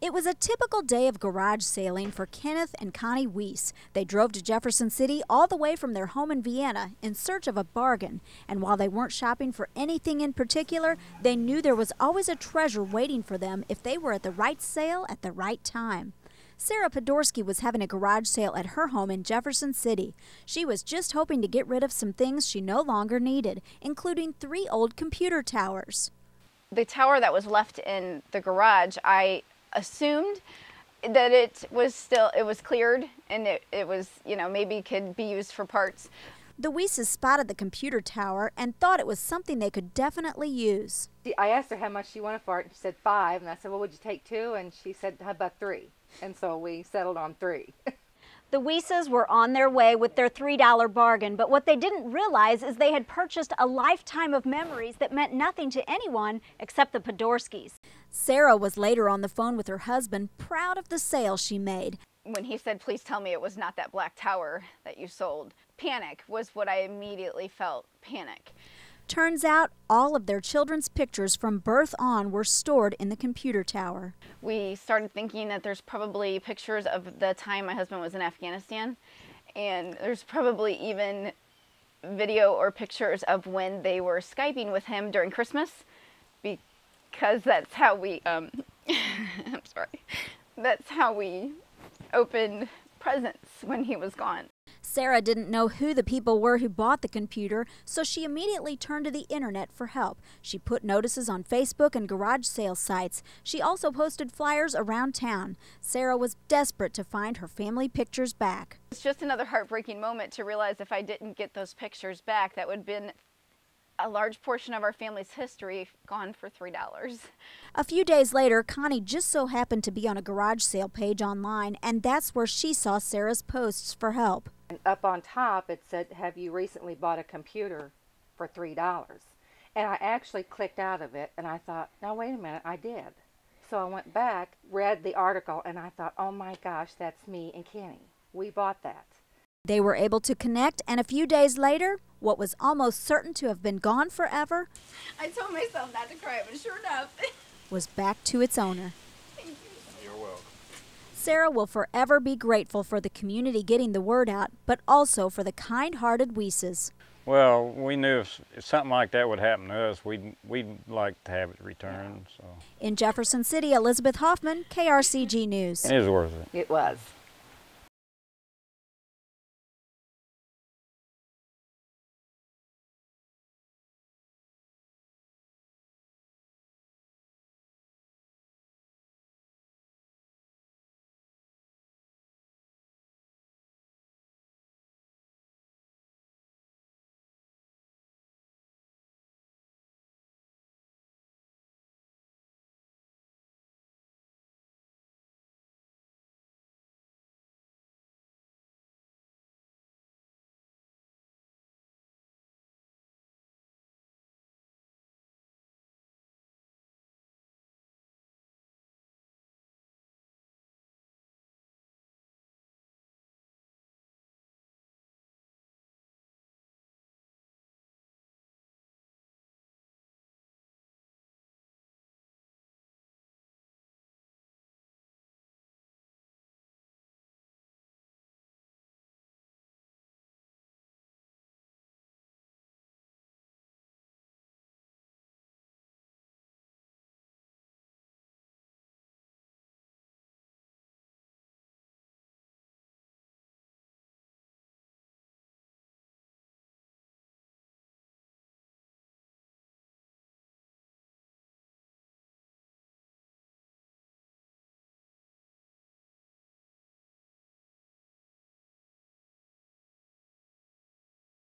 It was a typical day of garage sailing for Kenneth and Connie Weiss. They drove to Jefferson City all the way from their home in Vienna in search of a bargain. And while they weren't shopping for anything in particular, they knew there was always a treasure waiting for them if they were at the right sale at the right time. Sarah Podorsky was having a garage sale at her home in Jefferson City. She was just hoping to get rid of some things she no longer needed, including 3 old computer towers. The tower that was left in the garage, I assumed that it was cleared and it was, maybe could be used for parts. The Weisses spotted the computer tower and thought it was something they could definitely use. I asked her how much she wanted for it, and she said 5, and I said, well, would you take 2? And she said, how about 3? And so we settled on 3. The Weisses were on their way with their $3 bargain, but what they didn't realize is they had purchased a lifetime of memories that meant nothing to anyone except the Podorskys. Sarah was later on the phone with her husband, proud of the sale she made. When he said, please tell me it was not that black tower that you sold, panic was what I immediately felt, panic. Turns out all of their children's pictures from birth on were stored in the computer tower. We started thinking that there's probably pictures of the time my husband was in Afghanistan, and there's probably even video or pictures of when they were Skyping with him during Christmas, because that's how we, I'm sorry, that's how we opened presents when he was gone. Sarah didn't know who the people were who bought the computer, so she immediately turned to the internet for help. She put notices on Facebook and garage sale sites. She also posted flyers around town. Sarah was desperate to find her family pictures back. It's just another heartbreaking moment to realize if I didn't get those pictures back, that would have been a large portion of our family's history gone for $3. A few days later, Connie just so happened to be on a garage sale page online, and that's where she saw Sarah's posts for help. And up on top it said, have you recently bought a computer for $3? And I actually clicked out of it and I thought, now wait a minute, I did. So I went back, read the article, and I thought, oh my gosh, that's me and Kenny. We bought that. They were able to connect, and a few days later, what was almost certain to have been gone forever, I told myself not to cry, but sure enough, was back to its owner. Thank you. You're welcome. Sarah will forever be grateful for the community getting the word out, but also for the kind-hearted Weisses. Well, we knew if something like that would happen to us, we'd like to have it returned. So. In Jefferson City, Elizabeth Hoffman, KRCG News. It is worth it. It was.